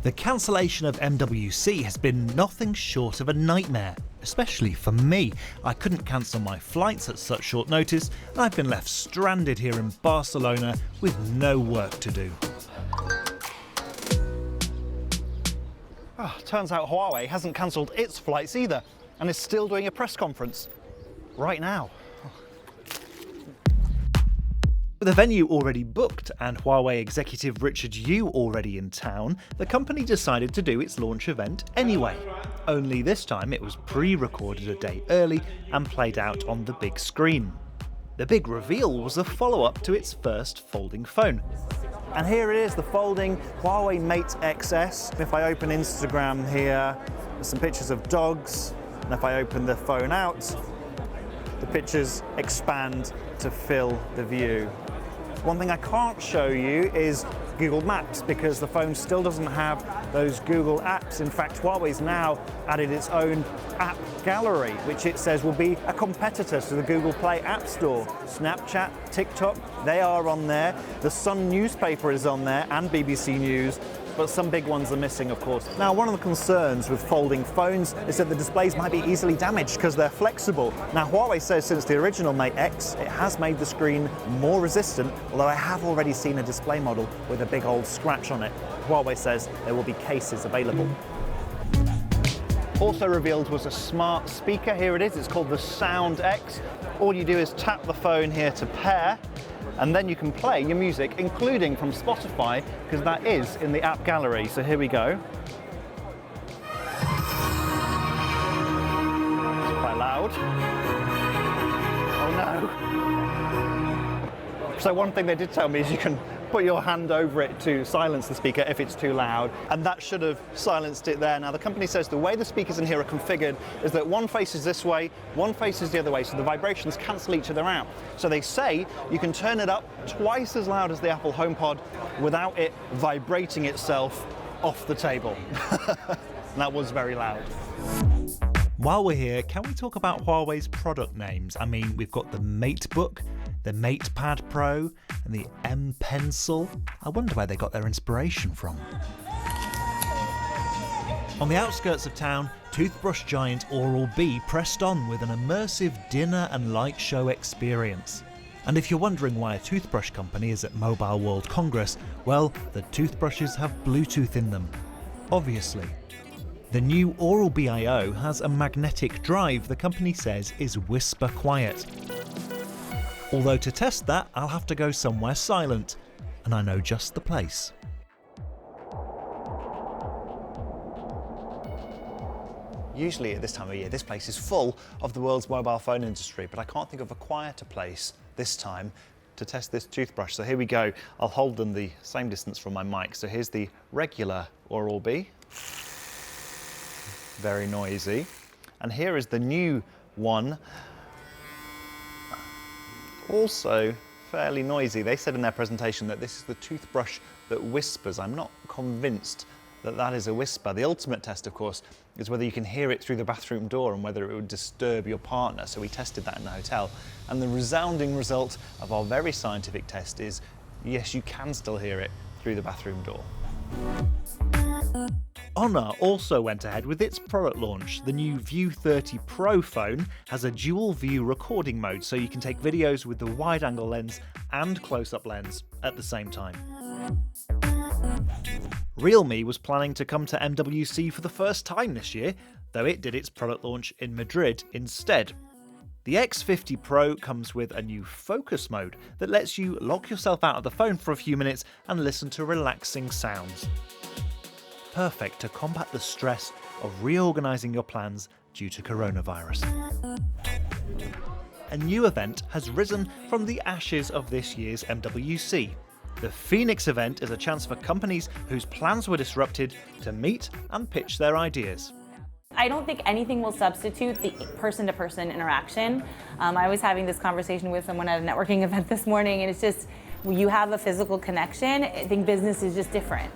The cancellation of MWC has been nothing short of a nightmare, especially for me. I couldn't cancel my flights at such short notice, and I've been left stranded here in Barcelona with no work to do. Turns out Huawei hasn't cancelled its flights either, and is still doing a press conference right now. With the venue already booked and Huawei executive Richard Yu already in town, the company decided to do its launch event anyway. Only this time it was pre-recorded a day early and played out on the big screen. The big reveal was a follow-up to its first folding phone. And here it is, the folding Huawei Mate XS. If I open Instagram here, there's some pictures of dogs, and if I open the phone out, the pictures expand to fill the view. One thing I can't show you is Google Maps because the phone still doesn't have those Google apps. In fact, Huawei's now added its own app gallery, which it says will be a competitor to the Google Play App Store. Snapchat, TikTok, they are on there. The Sun newspaper is on there and BBC News, but some big ones are missing, of course. Now, one of the concerns with folding phones is that the displays might be easily damaged because they're flexible. Now, Huawei says since the original Mate X, it has made the screen more resistant, although I have already seen a display model with a big old scratch on it. Huawei says there will be cases available. Also revealed was a smart speaker. Here it is, it's called the Sound X. All you do is tap the phone here to pair, and then you can play your music, including from Spotify, because that is in the app gallery. So here we go. It's quite loud. Oh no. So one thing they did tell me is you can put your hand over it to silence the speaker if it's too loud, and that should have silenced it there. Now the company says the way the speakers in here are configured is that one faces this way, one faces the other way, so the vibrations cancel each other out. So they say you can turn it up twice as loud as the Apple HomePod without it vibrating itself off the table. That was very loud. While we're here, can we talk about Huawei's product names? I mean, we've got the MateBook, the MatePad Pro, and the M Pencil. I wonder where they got their inspiration from. On the outskirts of town, toothbrush giant Oral-B pressed on with an immersive dinner and light show experience. And if you're wondering why a toothbrush company is at Mobile World Congress, well, the toothbrushes have Bluetooth in them. Obviously. The new Oral-B I/O has a magnetic drive the company says is whisper quiet. Although to test that, I'll have to go somewhere silent, and I know just the place. Usually at this time of year, this place is full of the world's mobile phone industry, but I can't think of a quieter place this time to test this toothbrush. So here we go. I'll hold them the same distance from my mic. So here's the regular Oral-B. Very noisy. And here is the new one. Also fairly noisy. They said in their presentation that this is the toothbrush that whispers. I'm not convinced that that is a whisper. The ultimate test, of course, is whether you can hear it through the bathroom door and whether it would disturb your partner. So we tested that in the hotel. And the resounding result of our very scientific test is, yes, you can still hear it through the bathroom door. Honor also went ahead with its product launch. The new View 30 Pro phone has a dual view recording mode, so you can take videos with the wide-angle lens and close-up lens at the same time. Realme was planning to come to MWC for the first time this year, though it did its product launch in Madrid instead. The X50 Pro comes with a new focus mode that lets you lock yourself out of the phone for a few minutes and listen to relaxing sounds. Perfect to combat the stress of reorganising your plans due to coronavirus. A new event has risen from the ashes of this year's MWC. The Phoenix event is a chance for companies whose plans were disrupted to meet and pitch their ideas. I don't think anything will substitute the person-to-person interaction. I was having this conversation with someone at a networking event this morning, and it's just, you have a physical connection. I think business is just different.